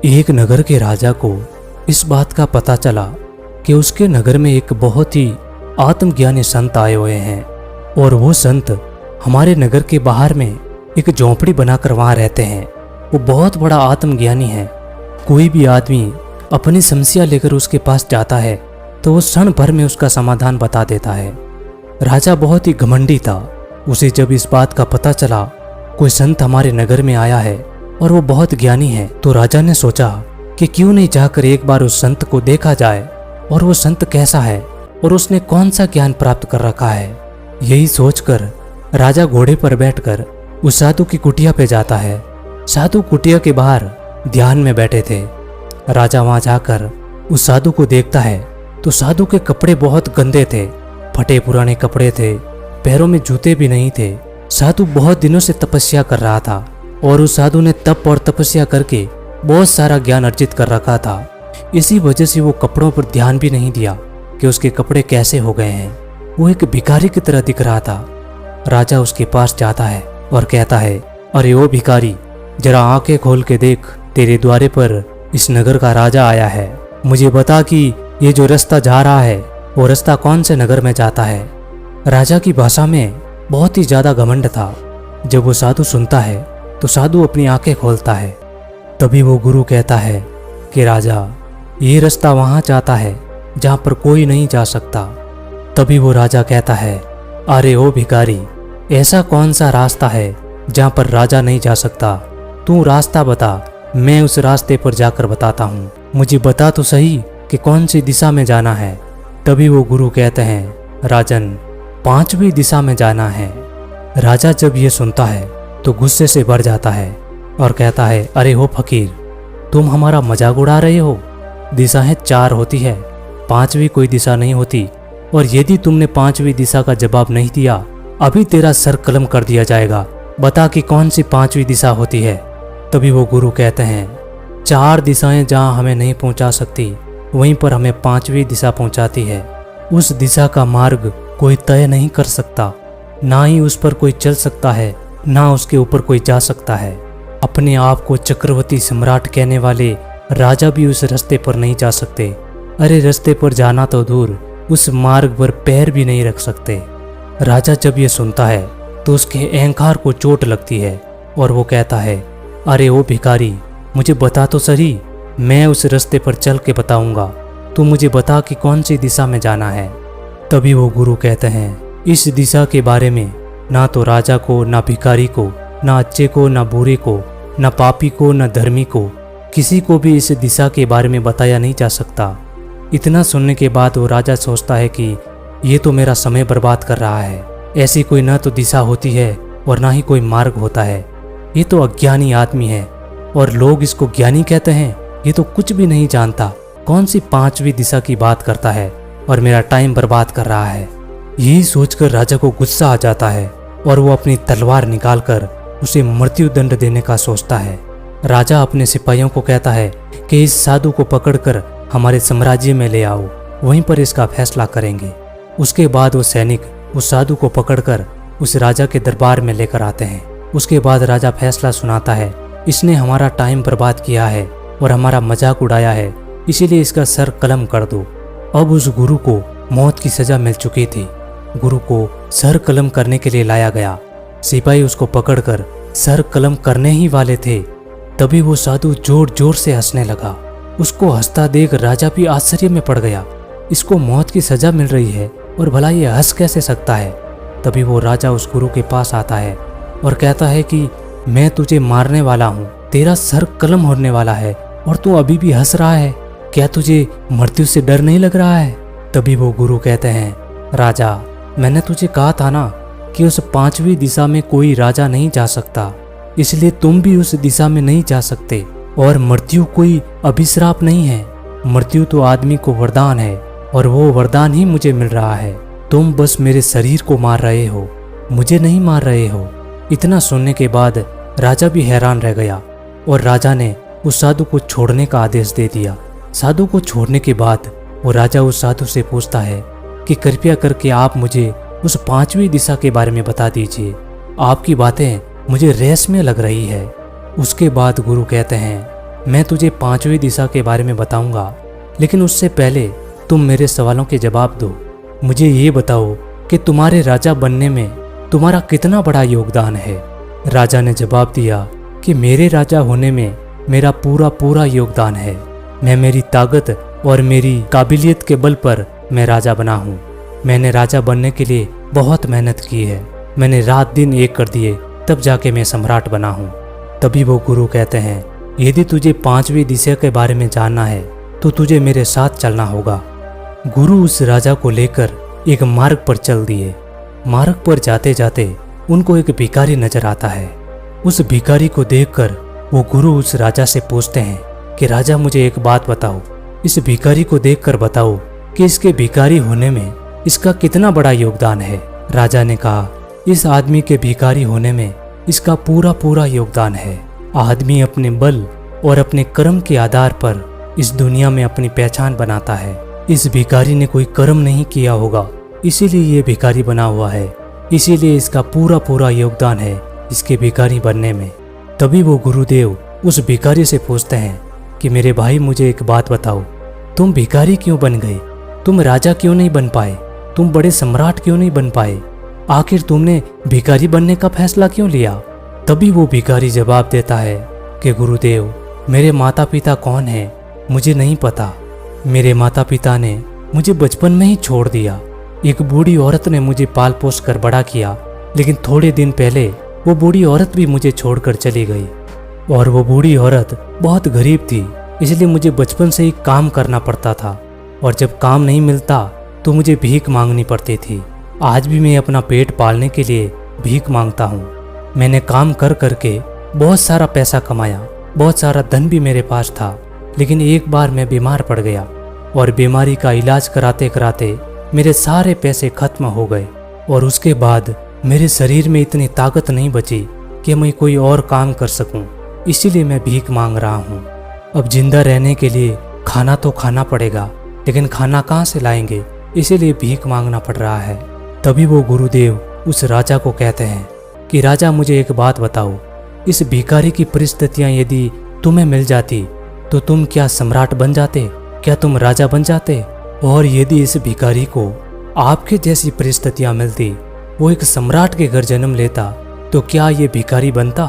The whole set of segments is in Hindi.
एक नगर के राजा को इस बात का पता चला कि उसके नगर में एक बहुत ही आत्मज्ञानी संत आए हुए हैं और वो संत हमारे नगर के बाहर में एक झोंपड़ी बनाकर वहाँ रहते हैं। वो बहुत बड़ा आत्मज्ञानी है। कोई भी आदमी अपनी समस्या लेकर उसके पास जाता है तो वो क्षण भर में उसका समाधान बता देता है। राजा बहुत ही घमंडी था। उसे जब इस बात का पता चला कोई संत हमारे नगर में आया है और वो बहुत ज्ञानी है, तो राजा ने सोचा कि क्यों नहीं जाकर एक बार उस संत को देखा जाए और वो संत कैसा है और उसने कौन सा ज्ञान प्राप्त कर रखा है। यही सोचकर राजा घोड़े पर बैठकर उस साधु की कुटिया पे जाता है। साधु कुटिया के बाहर ध्यान में बैठे थे। राजा वहां जाकर उस साधु को देखता है तो साधु के कपड़े बहुत गंदे थे, फटे पुराने कपड़े थे, पैरों में जूते भी नहीं थे। साधु बहुत दिनों से तपस्या कर रहा था और उस साधु ने तप और तपस्या करके बहुत सारा ज्ञान अर्जित कर रखा था। इसी वजह से वो कपड़ों पर ध्यान भी नहीं दिया कि उसके कपड़े कैसे हो गए हैं। वो एक भिखारी की तरह दिख रहा था। राजा उसके पास जाता है और कहता है, अरे ओ भिखारी, जरा आंखें खोल के देख, तेरे द्वारे पर इस नगर का राजा आया है। मुझे बता कि ये जो रास्ता जा रहा है वो रास्ता कौन से नगर में जाता है। राजा की भाषा में बहुत ही ज्यादा घमंड था। जब वो साधु सुनता है तो साधु अपनी आंखें खोलता है। तभी वो गुरु कहता है कि राजा, ये रास्ता वहां जाता है जहां पर कोई नहीं जा सकता। तभी वो राजा कहता है, अरे ओ भिखारी, ऐसा कौन सा रास्ता है जहां पर राजा नहीं जा सकता? तू रास्ता बता, मैं उस रास्ते पर जाकर बताता हूँ। मुझे बता तो सही कि कौन सी दिशा में जाना है। तभी वो गुरु कहते हैं, राजन, 5वीं दिशा में जाना है। राजा जब ये सुनता है तो गुस्से से भर जाता है और कहता है, अरे हो फकीर, तुम हमारा मजाक उड़ा रहे हो। दिशाएं 4 होती है, 5वीं कोई दिशा नहीं होती। और यदि तुमने 5वीं दिशा का जवाब नहीं दिया, अभी तेरा सर कलम कर दिया जाएगा। बता कि कौन सी 5वीं दिशा होती है। तभी वो गुरु कहते हैं, 4 दिशाएं जहां हमें नहीं पहुंचा सकती, वहीं पर हमें 5वीं दिशा पहुंचाती है। उस दिशा का मार्ग कोई तय नहीं कर सकता, ना ही उस पर कोई चल सकता है, ना उसके ऊपर कोई जा सकता है। अपने आप को चक्रवर्ती सम्राट कहने वाले राजा भी उस रास्ते पर नहीं जा सकते। अरे रास्ते पर जाना तो दूर, उस मार्ग पर पैर भी नहीं रख सकते। राजा जब ये सुनता है तो उसके अहंकार को चोट लगती है और वो कहता है, अरे ओ भिखारी, मुझे बता तो सही, मैं उस रास्ते पर चल के बताऊंगा। तू मुझे बता कि कौन सी दिशा में जाना है। तभी वो गुरु कहते हैं, इस दिशा के बारे में ना तो राजा को, ना भिखारी को, ना अच्छे को, ना बुरे को, ना पापी को, ना धर्मी को, किसी को भी इस दिशा के बारे में बताया नहीं जा सकता। इतना सुनने के बाद वो राजा सोचता है कि ये तो मेरा समय बर्बाद कर रहा है। ऐसी कोई ना तो दिशा होती है और ना ही कोई मार्ग होता है। ये तो अज्ञानी आदमी है और लोग इसको ज्ञानी कहते हैं। ये तो कुछ भी नहीं जानता, कौन सी 5वीं दिशा की बात करता है और मेरा टाइम बर्बाद कर रहा है। यही सोचकर राजा को गुस्सा आ जाता है और वो अपनी तलवार निकालकर उसे मृत्यु दंड देने का सोचता है। राजा अपने सिपाहियों को कहता है कि इस साधु को पकड़कर हमारे साम्राज्य में ले आओ, वहीं पर इसका फैसला करेंगे। उसके बाद वो सैनिक उस साधु को पकड़कर उस राजा के दरबार में लेकर आते हैं। उसके बाद राजा फैसला सुनाता है, इसने हमारा टाइम बर्बाद किया है और हमारा मजाक उड़ाया है, इसीलिए इसका सर कलम कर दो। अब उस गुरु को मौत की सजा मिल चुकी थी। गुरु को सर कलम करने के लिए लाया गया। सिपाही उसको पकड़कर सर कलम करने ही वाले थे, तभी वो साधु जोर जोर से हंसने लगा। उसको हंसता देख राजा भी आश्चर्य में पड़ गया। इसको मौत की सजा मिल रही है और भला ये हंस कैसे सकता है। तभी वो राजा उस गुरु के पास आता है और कहता है कि मैं तुझे मारने वाला हूँ, तेरा सर कलम होने वाला है और तू अभी भी हंस रहा है। क्या तुझे मृत्यु से डर नहीं लग रहा है? तभी वो गुरु कहते हैं, राजा, मैंने तुझे कहा था ना कि उस 5वीं दिशा में कोई राजा नहीं जा सकता, इसलिए तुम भी उस दिशा में नहीं जा सकते। और मृत्यु कोई अभिश्राप नहीं है, मृत्यु तो आदमी को वरदान है और वो वरदान ही मुझे मिल रहा है। तुम बस मेरे शरीर को मार रहे हो, मुझे नहीं मार रहे हो। इतना सुनने के बाद राजा भी हैरान रह गया और राजा ने उस साधु को छोड़ने का आदेश दे दिया। साधु को छोड़ने के बाद वो राजा उस साधु से पूछता है कि कृपया करके आप मुझे उस 5वीं दिशा के बारे में बता दीजिए, आपकी बातें मुझे रहस्यमय लग रही है। उसके बाद गुरु कहते हैं, मैं तुझे 5वीं दिशा के बारे में बताऊंगा, लेकिन उससे पहले तुम मेरे सवालों के जवाब दो। मुझे ये बताओ कि तुम्हारे राजा बनने में तुम्हारा कितना बड़ा योगदान है। राजा ने जवाब दिया कि मेरे राजा होने में मेरा पूरा योगदान है। मैं मेरी ताकत और मेरी काबिलियत के बल पर मैं राजा बना हूँ। मैंने राजा बनने के लिए बहुत मेहनत की है। मैंने रात दिन एक कर दिए, तब जाके मैं सम्राट बना हूँ। तभी वो गुरु कहते हैं, यदि तुझे 5वीं दिशा के बारे में जानना है तो तुझे मेरे साथ चलना होगा। गुरु उस राजा को लेकर एक मार्ग पर चल दिए। मार्ग पर जाते जाते उनको एक भिखारी नजर आता है। उस भिखारी को देखकर वो गुरु उस राजा से पूछते हैं कि राजा मुझे एक बात बताओ, इस भिखारी को देखकर बताओ कि इसके भिखारी होने में इसका कितना बड़ा योगदान है। राजा ने कहा, इस आदमी के भिखारी होने में इसका पूरा योगदान है। आदमी अपने बल और अपने कर्म के आधार पर इस दुनिया में अपनी पहचान बनाता है। इस भिखारी ने कोई कर्म नहीं किया होगा, इसीलिए ये भिखारी बना हुआ है। इसीलिए इसका पूरा योगदान है इसके भिखारी बनने में। तभी वो गुरुदेव उस भिखारी से पूछते हैं कि मेरे भाई मुझे एक बात बताओ, तुम भिखारी क्यों बन गए? तुम राजा क्यों नहीं बन पाए? तुम बड़े सम्राट क्यों नहीं बन पाए? आखिर तुमने भिखारी बनने का फैसला क्यों लिया? तभी वो भिखारी जवाब देता है कि गुरुदेव, मेरे माता पिता कौन हैं मुझे नहीं पता। मेरे माता पिता ने मुझे बचपन में ही छोड़ दिया। एक बूढ़ी औरत ने मुझे पाल पोस कर बड़ा किया, लेकिन थोड़े दिन पहले वो बूढ़ी औरत भी मुझे छोड़कर चली गई। और वो बूढ़ी औरत बहुत गरीब थी, इसलिए मुझे बचपन से ही काम करना पड़ता था। और जब काम नहीं मिलता तो मुझे भीख मांगनी पड़ती थी। आज भी मैं अपना पेट पालने के लिए भीख मांगता हूँ। मैंने काम कर करके बहुत सारा पैसा कमाया, बहुत सारा धन भी मेरे पास था, लेकिन एक बार मैं बीमार पड़ गया और बीमारी का इलाज कराते कराते मेरे सारे पैसे खत्म हो गए। और उसके बाद मेरे शरीर में इतनी ताकत नहीं बची कि मैं कोई और काम कर सकूं। इसीलिए मैं भीख मांग रहा हूं। अब जिंदा रहने के लिए खाना तो खाना पड़ेगा, लेकिन खाना कहाँ से लाएंगे? इसीलिए भीख मांगना पड़ रहा है। तभी वो गुरुदेव उस राजा को कहते हैं कि राजा मुझे एक बात बताओ, इस भिखारी की परिस्थितियां यदि तुम्हें मिल जाती तो तुम क्या सम्राट बन जाते? क्या तुम राजा बन जाते? और यदि इस भिखारी को आपके जैसी परिस्थितियां मिलती, वो एक सम्राट के घर जन्म लेता, तो क्या ये भिखारी बनता?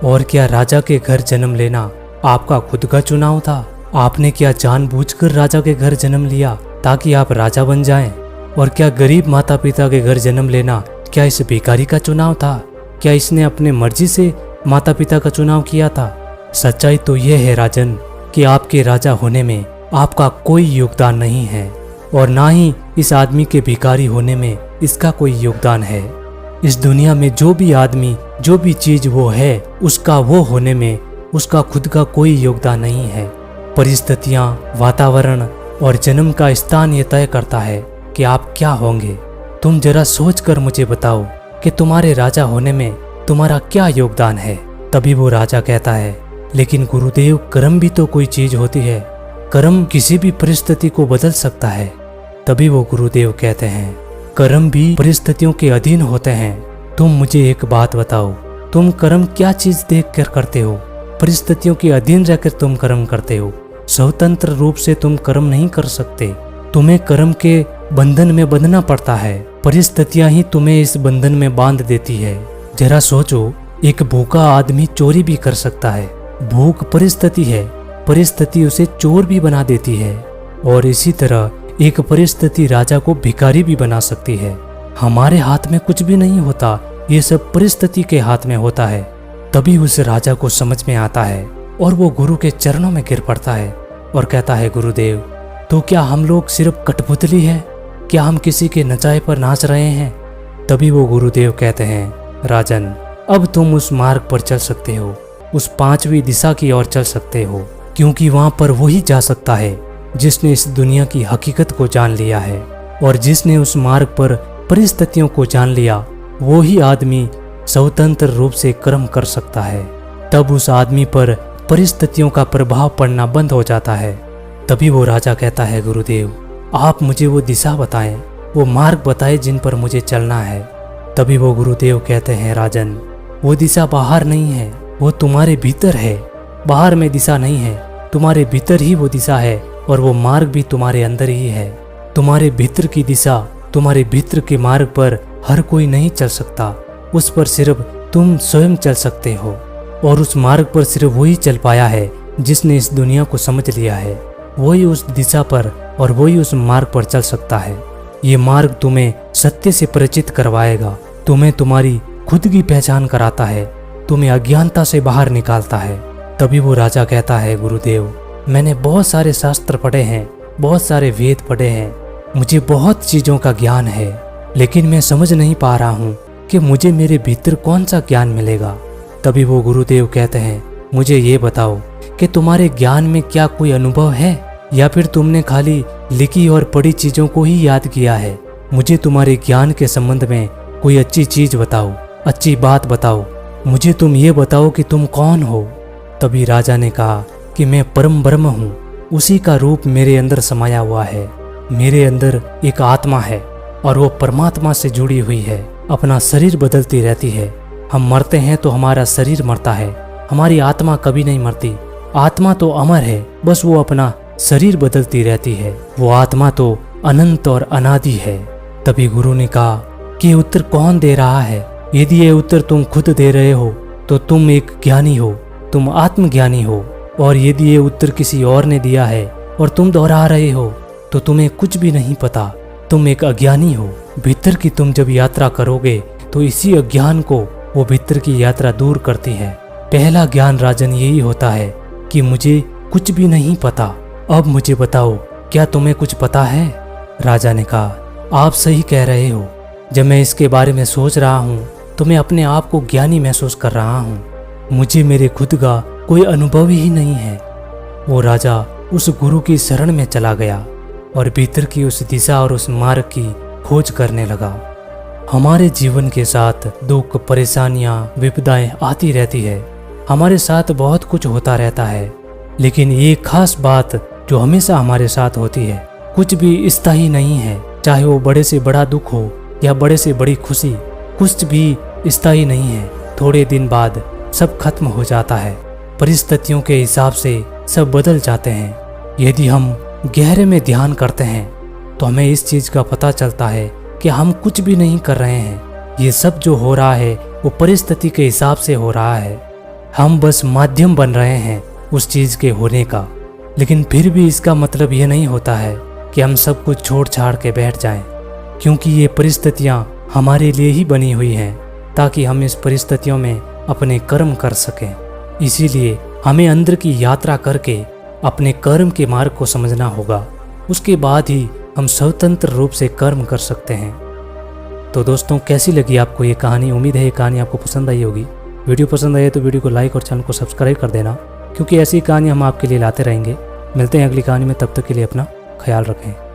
और क्या राजा के घर जन्म लेना आपका खुद का चुनाव था? आपने क्या जानबूझकर राजा के घर जन्म लिया ताकि आप राजा बन जाएं? और क्या गरीब माता पिता के घर जन्म लेना क्या इस भिखारी का चुनाव था? क्या इसने अपने मर्जी से माता पिता का चुनाव किया था? सच्चाई तो यह है राजन कि आपके राजा होने में आपका कोई योगदान नहीं है, और ना ही इस आदमी के भिखारी होने में इसका कोई योगदान है। इस दुनिया में जो भी आदमी, जो भी चीज वो है, उसका वो होने में उसका खुद का कोई योगदान नहीं है। परिस्थितियां, वातावरण और जन्म का स्थान ये तय करता है कि आप क्या होंगे। तुम जरा सोच कर मुझे बताओ कि तुम्हारे राजा होने में तुम्हारा क्या योगदान है। तभी वो राजा कहता है, लेकिन गुरुदेव, कर्म भी तो कोई चीज होती है। कर्म किसी भी परिस्थिति को बदल सकता है। तभी वो गुरुदेव कहते हैं, कर्म भी परिस्थितियों के अधीन होते हैं। तुम मुझे एक बात बताओ, तुम कर्म क्या चीज देख कर करते हो? परिस्थितियों के अधीन रहकर तुम कर्म करते हो। स्वतंत्र रूप से तुम कर्म नहीं कर सकते। तुम्हें कर्म के बंधन में बंधना पड़ता है। परिस्थितियां ही तुम्हें इस बंधन में बांध देती है। जरा सोचो, एक भूखा आदमी चोरी भी कर सकता है। भूख परिस्थिति है, परिस्थिति उसे चोर भी बना देती है। और इसी तरह एक परिस्थिति राजा को भिखारी भी बना सकती है। हमारे हाथ में कुछ भी नहीं होता, ये सब परिस्थिति के हाथ में होता है। तभी उस राजा को समझ में आता है और वो गुरु के चरणों में गिर पड़ता है और कहता है, गुरुदेव, तो क्या हम लोग सिर्फ कठपुतली है? क्या हम किसी के नचाए पर नाच रहे हैं? तभी वो गुरुदेव कहते हैं, राजन, अब तुम उस मार्ग पर चल सकते हो, उस 5वीं दिशा की ओर चल सकते हो, क्योंकि वहां पर वही जा सकता है जिसने इस दुनिया की हकीकत को जान लिया है। और जिसने उस मार्ग पर परिस्थितियों को जान लिया, वो ही आदमी स्वतंत्र रूप से कर्म कर सकता है। तब उस आदमी पर परिस्थितियों का प्रभाव पड़ना बंद हो जाता है। तभी वो राजा कहता है, गुरुदेव, आप मुझे वो दिशा बताएं, वो मार्ग बताएं जिन पर मुझे चलना है। तभी वो गुरुदेव कहते हैं, राजन, वो दिशा बाहर नहीं है, वो तुम्हारे भीतर है। बाहर में दिशा नहीं है, तुम्हारे भीतर ही वो दिशा है और वो मार्ग भी तुम्हारे अंदर ही है। तुम्हारे भीतर की दिशा, तुम्हारे भीतर के मार्ग पर हर कोई नहीं चल सकता, उस पर सिर्फ तुम स्वयं चल सकते हो और उस मार्ग पर सिर्फ वही चल पाया है जिसने इस दुनिया को समझ लिया है। वही उस दिशा पर और वही उस मार्ग पर चल सकता है। ये मार्ग तुम्हें सत्य से परिचित करवाएगा, तुम्हें तुम्हारी खुद की पहचान कराता है, तुम्हें अज्ञानता से बाहर निकालता है। तभी वो राजा कहता है, गुरुदेव मैंने बहुत सारे शास्त्र पढ़े हैं, बहुत सारे वेद पढ़े हैं, मुझे बहुत चीज़ों का ज्ञान है, लेकिन मैं समझ नहीं पा रहा हूँ कि मुझे मेरे भीतर कौन सा ज्ञान मिलेगा। तभी वो गुरुदेव कहते हैं, मुझे ये बताओ कि तुम्हारे ज्ञान में क्या कोई अनुभव है या फिर तुमने खाली लिखी और पढ़ी चीज़ों को ही याद किया है। मुझे तुम्हारे ज्ञान के संबंध में कोई अच्छी चीज़ बताओ, अच्छी बात बताओ, मुझे तुम ये बताओ कि तुम कौन हो। तभी राजा ने कहा कि मैं परम ब्रह्म हूँ, उसी का रूप मेरे अंदर समाया हुआ है। मेरे अंदर एक आत्मा है और वो परमात्मा से जुड़ी हुई है, अपना शरीर बदलती रहती है। हम मरते हैं तो हमारा शरीर मरता है, हमारी आत्मा कभी नहीं मरती। आत्मा तो अमर है, बस वो अपना शरीर बदलती रहती है। वो आत्मा तो अनंत और अनादि है। तभी गुरु ने कहा कि उत्तर कौन दे रहा है? यदि ये उत्तर तुम खुद दे रहे हो तो तुम एक ज्ञानी हो, तुम आत्मज्ञानी हो, और यदि ये उत्तर किसी और ने दिया है और तुम दोहरा रहे हो तो तुम्हें कुछ भी नहीं पता, तुम एक अज्ञानी हो। भीतर की तुम जब यात्रा करोगे तो इसी अज्ञान को वो भीतर की यात्रा दूर करती है। पहला ज्ञान राजन यही होता है कि मुझे कुछ भी नहीं पता। अब मुझे बताओ, क्या तुम्हें कुछ पता है? राजा ने कहा, आप सही कह रहे हो। जब मैं इसके बारे में सोच रहा हूँ तो मैं अपने आप को ज्ञानी महसूस कर रहा हूँ। मुझे मेरे खुद का कोई अनुभव ही नहीं है। वो राजा उस गुरु की शरण में चला गया और भीतर की उस दिशा और उस मार्ग की खोज करने लगा। हमारे जीवन के साथ दुख, परेशानियाँ, विपदाएं आती रहती है। हमारे साथ बहुत कुछ होता रहता है, लेकिन एक खास बात जो हमेशा हमारे साथ होती है, कुछ भी स्थायी नहीं है। चाहे वो बड़े से बड़ा दुख हो या बड़े से बड़ी खुशी, कुछ भी स्थायी नहीं है। थोड़े दिन बाद सब खत्म हो जाता है। परिस्थितियों के हिसाब से सब बदल जाते हैं। यदि हम गहरे में ध्यान करते हैं तो हमें इस चीज़ का पता चलता है कि हम कुछ भी नहीं कर रहे हैं। ये सब जो हो रहा है वो परिस्थिति के हिसाब से हो रहा है। हम बस माध्यम बन रहे हैं उस चीज़ के होने का। लेकिन फिर भी इसका मतलब ये नहीं होता है कि हम सब कुछ छोड़ छाड़ के बैठ जाएं, क्योंकि ये परिस्थितियाँ हमारे लिए ही बनी हुई हैं ताकि हम इस परिस्थितियों में अपने कर्म कर सकें। इसीलिए हमें अंदर की यात्रा करके अपने कर्म के मार्ग को समझना होगा। उसके बाद ही हम स्वतंत्र रूप से कर्म कर सकते हैं। तो दोस्तों, कैसी लगी आपको ये कहानी? उम्मीद है ये कहानी आपको पसंद आई होगी। वीडियो पसंद आई तो वीडियो को लाइक और चैनल को सब्सक्राइब कर देना, क्योंकि ऐसी कहानी हम आपके लिए लाते रहेंगे। मिलते हैं अगली कहानी में, तब तक के लिए अपना ख्याल रखें।